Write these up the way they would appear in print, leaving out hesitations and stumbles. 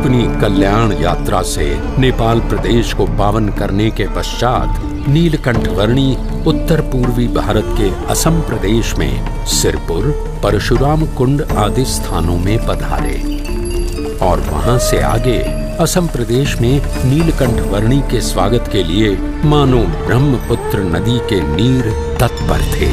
शकुनी कल्याण यात्रा से नेपाल प्रदेश को पावन करने के पश्चात नीलकंठ वर्णी उत्तर पूर्वी भारत के असम प्रदेश में सिरपुर, परशुराम कुंड आदि स्थानों में पधारे और वहां से आगे असम प्रदेश में नीलकंठ वर्णी के स्वागत के लिए मानो ब्रह्मपुत्र नदी के नीर तत्पर थे।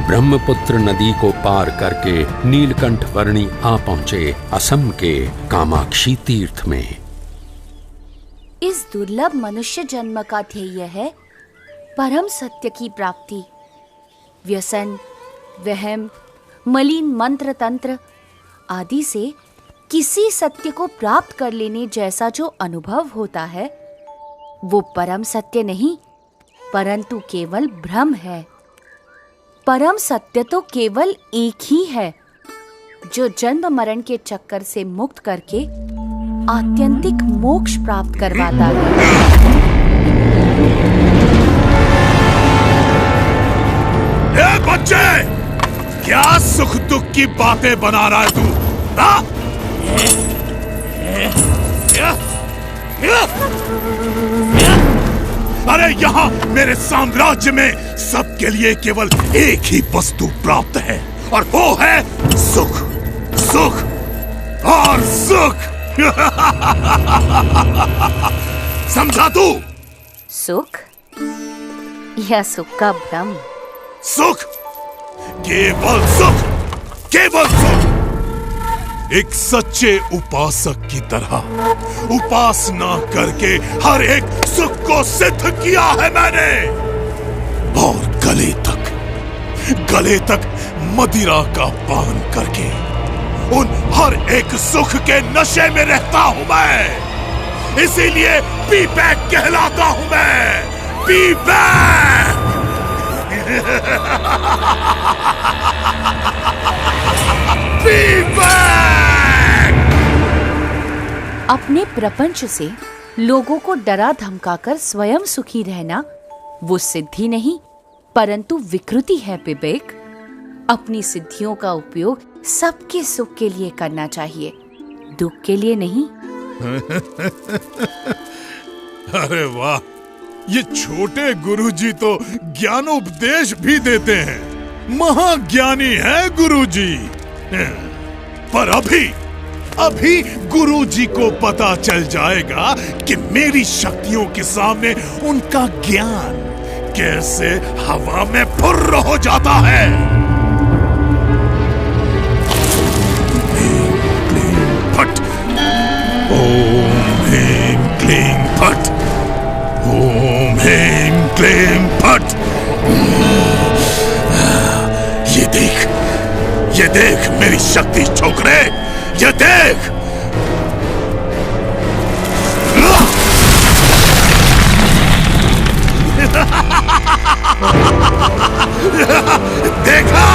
ब्रह्मपुत्र नदी को पार करके नीलकंठ वर्णी आ पहुंचे असम के कामाक्षी तीर्थ में। इस दुर्लभ मनुष्य जन्म का ध्येय है परम सत्य की प्राप्ति। व्यसन, वहम, मलिन मंत्र तंत्र आदि से किसी सत्य को प्राप्त कर लेने जैसा जो अनुभव होता है वो परम सत्य नहीं परंतु केवल भ्रम है। परम सत्य तो केवल एक ही है जो जन्म मरण के चक्कर से मुक्त करके आत्यंतिक मोक्ष प्राप्त करवाता है। ए बच्चे, क्या सुख दुख की बातें बना रहा है तू? अरे यहाँ मेरे साम्राज्य में सबके लिए केवल एक ही वस्तु प्राप्त है और वो है सुख, सुख और सुख। समझा तू? सुख या सुख का भ्रम? सुख, केवल सुख, केवल सुख। एक सच्चे उपासक की तरह उपासना करके हर एक सुख को सिद्ध किया है मैंने और गले तक मदिरा का पान करके उन हर एक सुख के नशे में रहता हूं मैं। इसीलिए पी बैक कहलाता हूं मैं, पी बैक। P back. अपने प्रपंच से लोगों को डरा धमकाकर स्वयं सुखी रहना वो सिद्धि नहीं परंतु विकृति है विवेक। अपनी सिद्धियों का उपयोग सबके सुख के लिए करना चाहिए, दुख के लिए नहीं। अरे वाह, ये छोटे गुरुजी तो ज्ञानोपदेश भी देते हैं। महाज्ञानी है गुरुजी। पर अभी गुरुजी को पता चल जाएगा कि मेरी शक्तियों के सामने उनका ज्ञान कैसे हवा में फुर्र हो जाता है। फट, ओम ह्रीं क्लीं फट, ओम ह्रीं क्लीं फट। ये देख मेरी शक्ति छोकरे, ये देख। देखा?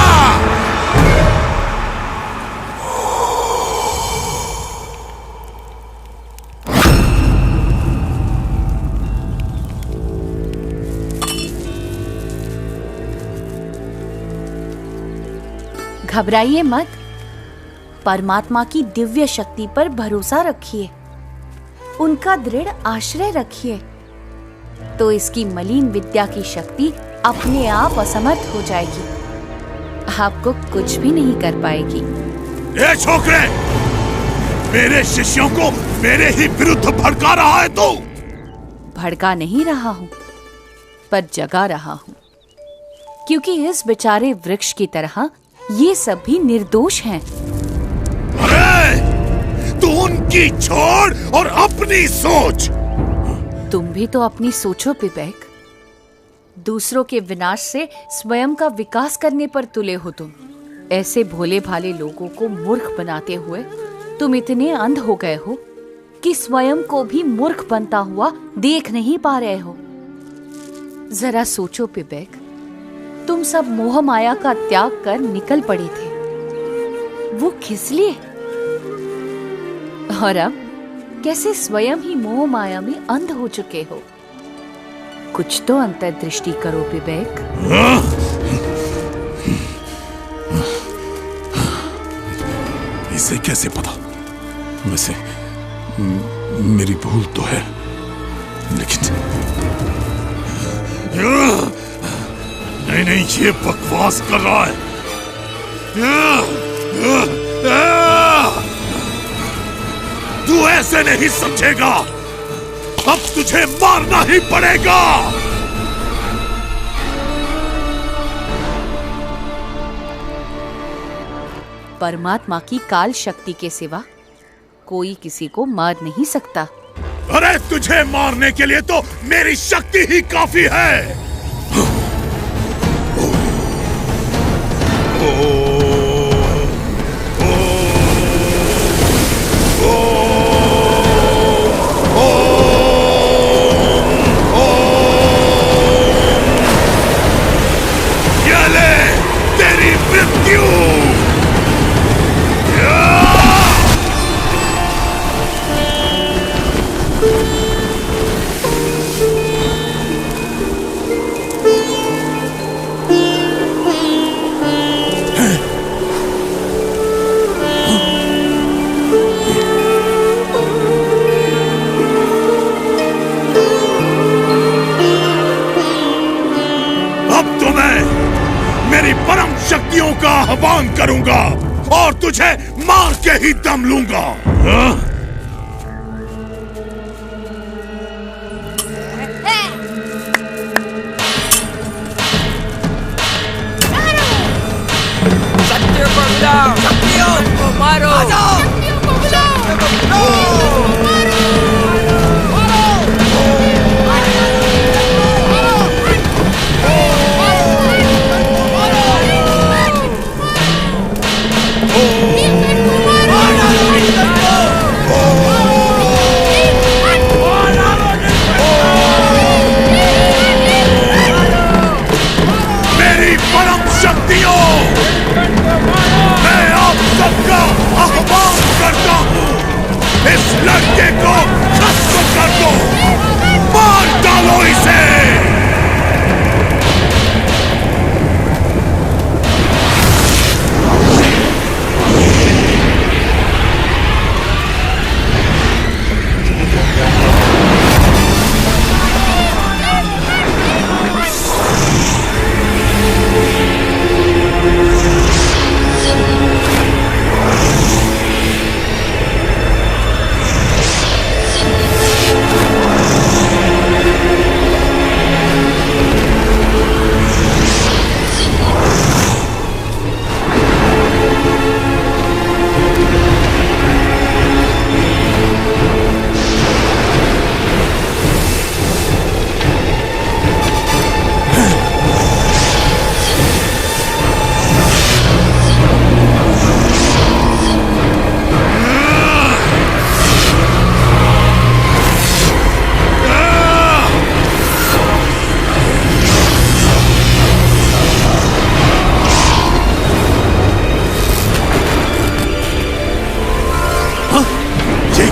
घबराइए मत, परमात्मा की दिव्य शक्ति पर भरोसा रखिए, उनका दृढ़ आश्रय रखिए तो इसकी मलिन विद्या की शक्ति अपने आप असमर्थ हो जाएगी, आपको कुछ भी नहीं कर पाएगी। ए छोकरे, मेरे शिष्यों को मेरे ही विरुद्ध भड़का रहा है तू? भड़का नहीं रहा हूं पर जगा रहा हूं, क्योंकि इस बेचारे वृक्ष की तरह ये सभी निर्दोष हैं। अरे, तू उनकी छोड़ और अपनी सोच। तुम भी तो अपनी सोचो विवेक। दूसरों के विनाश से स्वयं का विकास करने पर तुले हो तुम। ऐसे भोले भाले लोगों को मूर्ख बनाते हुए तुम इतने अंध हो गए हो कि स्वयं को भी मूर्ख बनता हुआ देख नहीं पा रहे हो। जरा सोचो विवेक, तुम सब मोह माया का त्याग कर निकल पड़े थे। वो खिसलिए। और अब कैसे स्वयं ही मोह माया में अंध हो चुके हो। कुछ तो अंतर्दृष्टि करो विवेक। इसे कैसे पता? वैसे मेरी भूल तो है, लेकिन नहीं, ये बकवास कर रहा है। तू ऐसे नहीं समझेगा। अब तुझे मारना ही पड़ेगा। परमात्मा की काल शक्ति के सिवा कोई किसी को मार नहीं सकता। अरे तुझे मारने के लिए तो मेरी शक्ति ही काफी है। ये ले तेरी मृत्यु। मेरी परम शक्तियों का आह्वान करूंगा और तुझे मार के ही दम लूंगा। शक्तियों को बुलाओ, शक्तियों को मारो, शक्तियों को बुलाओ। मैं आप सबका आह्वान करता हूँ, इस लड़के को खत्म कर दो, मार डालो इसे।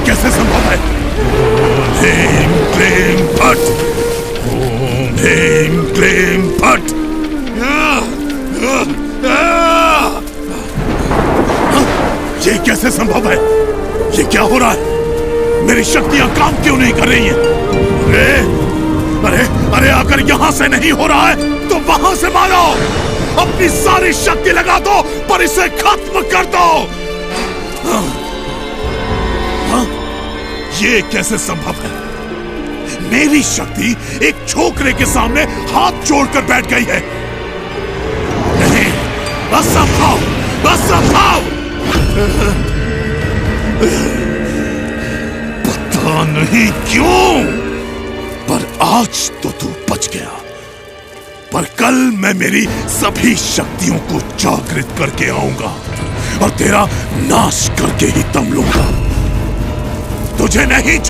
कैसे संभव है? ह्रीं क्लीं फट्, ओम ह्रीं क्लीं फट्। ये कैसे संभव है? ये क्या हो रहा है? मेरी शक्तियां काम क्यों नहीं कर रही हैं? अरे अगर यहां से नहीं हो रहा है तो वहां से मारो। अपनी सारी शक्ति लगा दो पर इसे खत्म कर दो। ये कैसे संभव है? मेरी शक्ति एक छोकरे के सामने हाथ जोड़कर बैठ गई है। नहीं, असंभव, असंभव। पता नहीं क्यों, पर आज तो तू बच गया। पर कल मैं मेरी सभी शक्तियों को जागृत करके आऊंगा और तेरा नाश करके ही दम लूंगा। तुझे नहीं